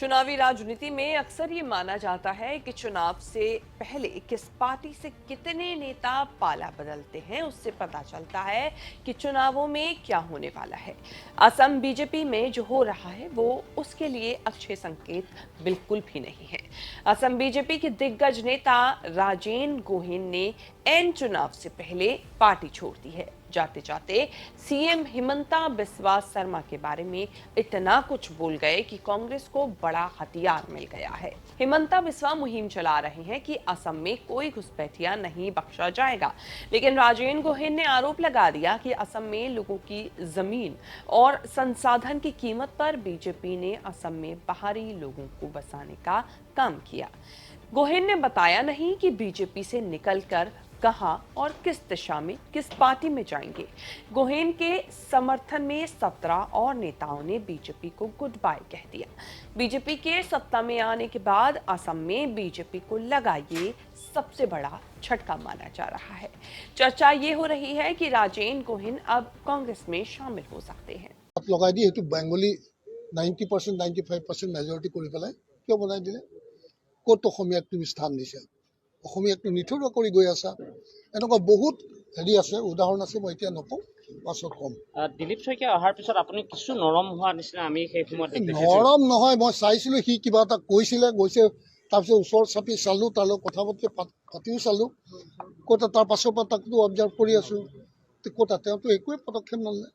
चुनावी राजनीति में अक्सर ये माना जाता है कि चुनाव से पहले किस पार्टी से कितने नेता पाला बदलते हैं उससे पता चलता है कि चुनावों में क्या होने वाला है। असम बीजेपी में जो हो रहा है वो उसके लिए अच्छे संकेत बिल्कुल भी नहीं है। असम बीजेपी के दिग्गज नेता राजेन गोहेन ने एन चुनाव से पहले पार्टी छोड़ दी है। जाते जाते सीएम हिमंता बिस्वा शर्मा के बारे में इतना कुछ बोल गए कि कांग्रेस को बड़ा हथियार मिल गया है। हिमंता बिस्वा मुहिम चला रहे हैं कि असम में कोई घुसपैठिया नहीं बख्शा जाएगा, लेकिन राजेन गोहेन ने आरोप लगा दिया कि असम में लोगों की जमीन और संसाधन की कीमत पर बीजेपी ने असम में बाहरी लोगों को बसाने का काम किया। गोहेन ने बताया नहीं कि बीजेपी से निकलकर कहां और किस दिशा में किस पार्टी में जाएंगे। गोहेन के समर्थन में 17 और नेताओं ने बीजेपी को गुड बाय कह दिया। बीजेपी के सत्ता में आने के बाद असम में बीजेपी को लगा ये सबसे बड़ा झटका माना जा रहा है। चर्चा ये हो रही है कि राजेन गोहेन अब कांग्रेस में शामिल हो सकते हैं। লগাই দিয়ে সেইটো বেংগলী 90% 95% মেজৰিটি কৰি পেলাই কিয় বনাই দিলে? ক'ত অসমীয়াক তুমি স্থান দিছা? অসমীয়াকটো নিথৰুৱা কৰি গৈ আছা। এনেকুৱা বহুত হেৰি আছে, উদাহৰণ আছে, মই এতিয়া নকওঁ, পাছত কম। দিলীপ শইকীয়া অহাৰ পিছত আপুনি কিছু নৰম হোৱা নিচিনা আমি সেই সময়ত দেখিছোঁ। নৰম নহয়, মই চাইছিলোঁ সি কিবা এটা কৈছিলে, গৈছে, তাৰপিছত ওচৰ চাপি চালোঁ, তাৰ লগত কথা পাতিও চালোঁ, ক'ত তাৰ পাছৰ পৰা তাকতো অবজাৰ্ভ কৰি আছোঁ, ক'ত তেওঁতো একোৱে পদক্ষেপ নললে।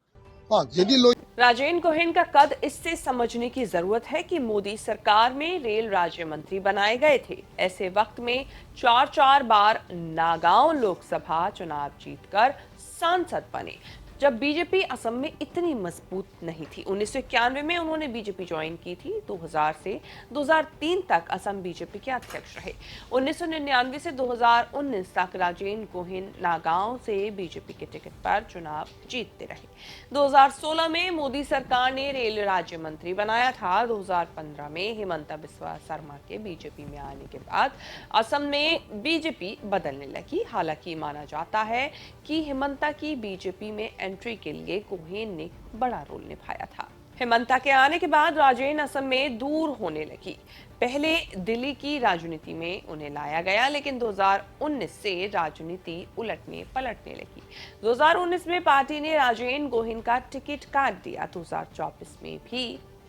যদি লৈ राजेन गोहेन का कद इससे समझने की जरूरत है कि मोदी सरकार में रेल राज्य मंत्री बनाए गए थे। ऐसे वक्त में चार चार बार नागांव लोकसभा चुनाव जीतकर सांसद बने, जब बीजेपी असम में इतनी मजबूत नहीं थी। 1991 में उन्होंने बीजेपी ज्वाइन की थी। 2000 से 2003 तक असम बीजेपी के अध्यक्ष रहे। 1999 से 2019 तक राजेन गोहेन नागांव से बीजेपी के टिकट पर चुनाव जीतते रहे। 2016 में मोदी सरकार ने रेल राज्य मंत्री बनाया था। 2015 में हिमंता बिस्वा शर्मा के बीजेपी में आने के बाद असम में बीजेपी बदलने लगी। हालांकि माना जाता है कि हिमंता की बीजेपी में एंट्री के लिए गोहेन ने बड़ा रोल निभाया था। हिमंता के आने के बाद राजेन असम में दूर होने लगी। पहले दिल्ली की राजनीति में उन्हें लाया गया, लेकिन 2019 से राजनीति उलटने पलटने लगी। 2019 में पार्टी ने राजेन गोहेन का टिकट काट दिया। 2024 में भी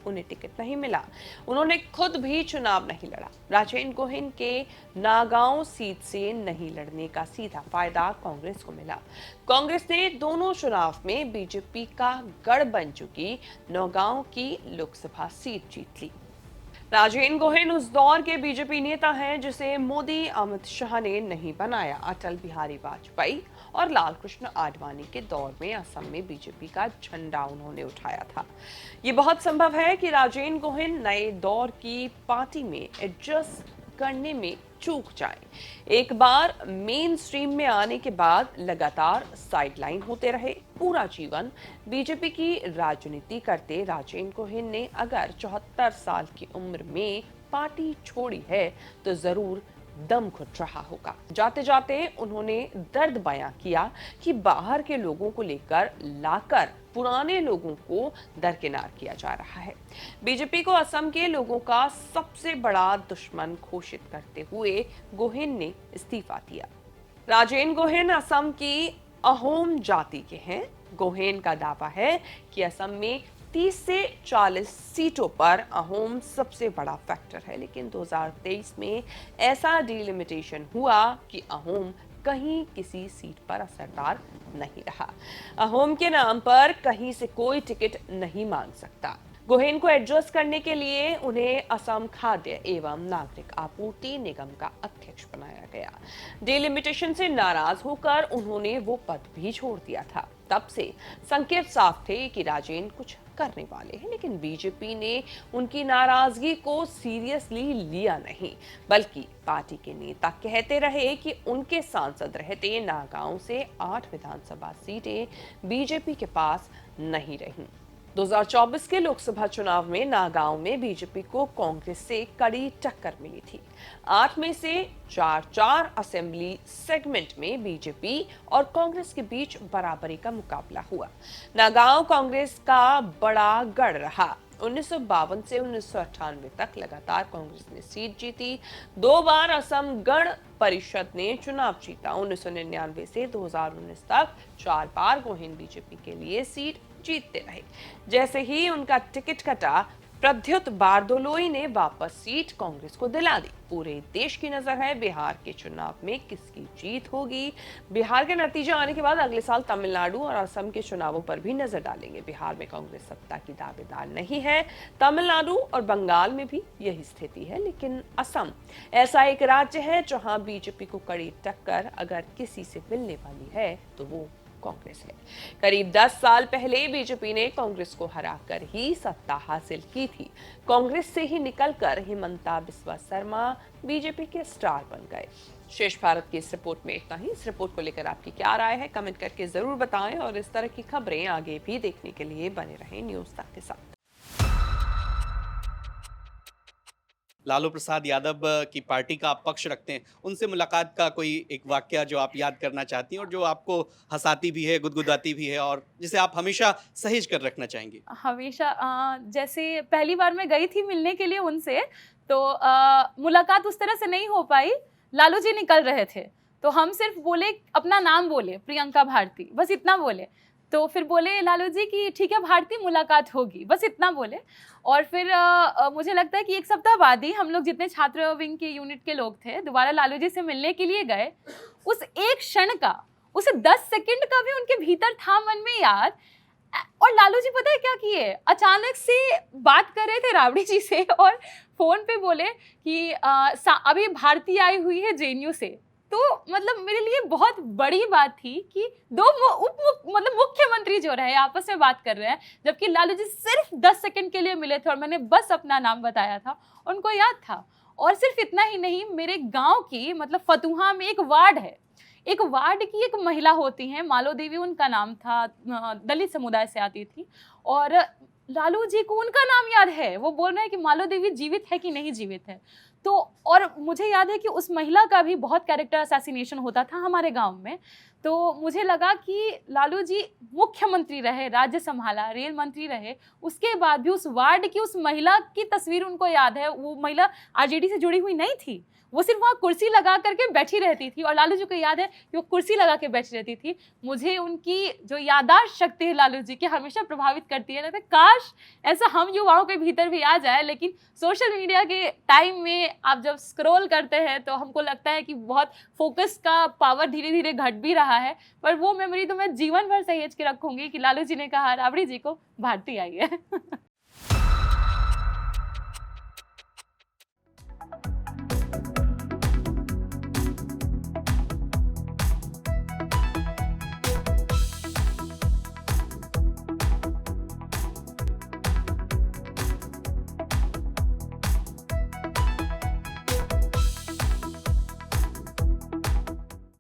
उन्हें टिकट नहीं मिला। उन्होंने खुद भी चुनाव नहीं लड़ा। राजेन गोहेन के नागांव सीट से नहीं लड़ने का सीधा फायदा कांग्रेस को मिला। कांग्रेस ने दोनों चुनाव में बीजेपी का गढ़ बन चुकी नौगांव की लोकसभा सीट जीत ली। राजेन गोहेन उस दौर के बीजेपी नेता हैं जिसे मोदी, अमित शाह ने नहीं बनाया। अटल बिहारी वाजपेयी और लाल कृष्ण आडवाणी के दौर में असम में बीजेपी का झंडा उन्होंने उठाया था। ये बहुत संभव है कि राजेन गोहेन नए दौर की पार्टी में एडजस्ट करने में चूक जाए। एक बार मेन स्ट्रीम में आने के बाद लगातार साइडलाइन होते रहे। पूरा जीवन बीजेपी की राजनीति करते राजेन गोहेन ने अगर 74 साल की उम्र में पार्टी छोड़ी है तो जरूर दम घुट रहा होगा। जाते जाते उन्होंने दर्द बयां किया कि बाहर के लोगों को लेकर लाकर पुराने लोगों को दरकिनार किया जा रहा है। बीजेपी को असम के लोगों का सबसे बड़ा दुश्मन घोषित करते हुए गोहेन ने इस्तीफा दिया। राजेन गोहेन असम की अहोम जाति के हैं। गोहेन का दावा है कि असम में 30 से 40 सीटों पर अहोम सबसे बड़ा फैक्टर है, लेकिन 2023 में ऐसा डिलिमिटेशन हुआ कि अहोम कहीं किसी सीट पर असरदार नहीं रहा। अहोम के नाम पर कहीं से कोई टिकट नहीं मांग सकता। गोहेन को एडजस्ट करने के लिए उन्हें असम खाद्य एवं नागरिक आपूर्ति निगम का अध्यक्ष बनाया गया। डिलिमिटेशन से नाराज होकर उन्होंने वो पद भी छोड़ दिया था। तब से संकेत साफ थे कि राजेन कुछ करने वाले हैं, लेकिन बीजेपी ने उनकी नाराजगी को सीरियसली लिया नहीं, बल्कि पार्टी के नेता कहते रहे कि उनके सांसद रहते नागांव से 8 विधानसभा सीटें बीजेपी के पास नहीं रहीं। 2024 के लोकसभा चुनाव में नागांव में बीजेपी को कांग्रेस से कड़ी टक्कर मिली थी। 8 में से 4 असेंबली सेगमेंट में बीजेपी और कांग्रेस के बीच बराबरी का मुकाबला हुआ। नागांव कांग्रेस का बड़ा गढ़ रहा। 1952 से 1998 तक लगातार कांग्रेस ने सीट जीती। 2 बार असम गण परिषद ने चुनाव जीता। 1999 से 2019 तक 4 बार गोहेन बीजेपी के लिए सीट जीतते रहे। जैसे ही उनका टिकट कटा, प्रद्युत बारदोलोई ने वापस सीट कांग्रेस को दिला दी। पूरे देश की नजर है बिहार के चुनाव में किसकी जीत होगी। बिहार के नतीजे आने के बाद अगले साल तमिलनाडु और असम के चुनावों पर भी नजर डालेंगे। बिहार में कांग्रेस सत्ता की दावेदार नहीं है। तमिलनाडु और बंगाल में भी यही स्थिति है, लेकिन असम ऐसा एक राज्य है जहां बीजेपी को कड़ी टक्कर अगर किसी से मिलने वाली है तो वो कांग्रेस है। करीब 10 साल पहले बीजेपी ने कांग्रेस को हराकर ही सत्ता हासिल की थी। कांग्रेस से ही निकलकर हिमंता बिस्वा शर्मा बीजेपी के स्टार बन गए। शेष भारत की इस रिपोर्ट में इतना ही। इस रिपोर्ट को लेकर आपकी क्या राय है, कमेंट करके जरूर बताएं और इस तरह की खबरें आगे भी देखने के लिए बने रहें न्यूज़ तक के साथ। लालू प्रसाद यादव की पार्टी का आप पक्ष रखते हैं, उनसे मुलाकात का कोई एक वाकया जो आप याद करना चाहती हैं और जो आपको हंसाती भी है, गुदगुदाती भी है और जिसे आप हमेशा सहेज कर रखना चाहेंगी? हमेशा जैसे पहली बार मैं गई थी मिलने के लिए उनसे, तो मुलाकात उस तरह से नहीं हो पाई। लालू जी निकल रहे थे तो हम सिर्फ बोले, अपना नाम बोले, प्रियंका भारती, बस इतना बोले। तो फिर बोले लालू जी कि ठीक है भारती, मुलाकात होगी, बस इतना बोले। और फिर मुझे लगता है कि 1 सप्ताह बाद ही हम लोग जितने छात्र विंग के यूनिट के लोग थे दोबारा लालू जी से मिलने के लिए गए। उस एक क्षण का, उसे 10 सेकंड का भी उनके भीतर था मन में याद। और लालू जी पता है क्या किए, अचानक से बात कर रहे थे राबड़ी जी से और फोन पे बोले कि अभी भारती आई हुई है जेएनयू से। तो मतलब मेरे लिए बहुत बड़ी बात थी कि दो मतलब मुख्यमंत्री जो रहे आपस में बात कर रहे हैं, जबकि लालू जी सिर्फ 10 सेकंड के लिए मिले थे और मैंने बस अपना नाम बताया था, उनको याद था। और सिर्फ इतना ही नहीं, मेरे गांव की मतलब फतुहा में एक वार्ड है, एक वार्ड की एक महिला होती हैं, मालो देवी उनका नाम था, दलित समुदाय से आती थी। और लालू जी को उनका नाम याद है, वो बोल रहे हैं कि मालो देवी जीवित है कि नहीं जीवित है। तो और मुझे याद है कि उस महिला का भी बहुत कैरेक्टर असैसिनेशन होता था हमारे गांव में। तो मुझे लगा कि लालू जी मुख्यमंत्री रहे, राज्य संभाला, रेल मंत्री रहे, उसके बाद भी उस वार्ड की उस महिला की तस्वीर उनको याद है। वो महिला आरजेडी से जुड़ी हुई नहीं थी, वो सिर्फ वहाँ कुर्सी लगा करके बैठी रहती थी और लालू जी को याद है कि वो कुर्सी लगा के बैठी रहती थी। मुझे उनकी जो याददाश्त शक्ति है लालू जी की हमेशा प्रभावित करती है। लगता है काश ऐसा हम युवाओं के भीतर भी आ जाए, लेकिन सोशल मीडिया के टाइम में आप जब स्क्रॉल करते हैं तो हमको लगता है कि बहुत फोकस का पावर धीरे धीरे घट भी रहा है। पर वो मेमोरी तो मैं जीवन भर सहेज के रखूंगी कि लालू जी ने कहा राबड़ी जी को भारती आई है।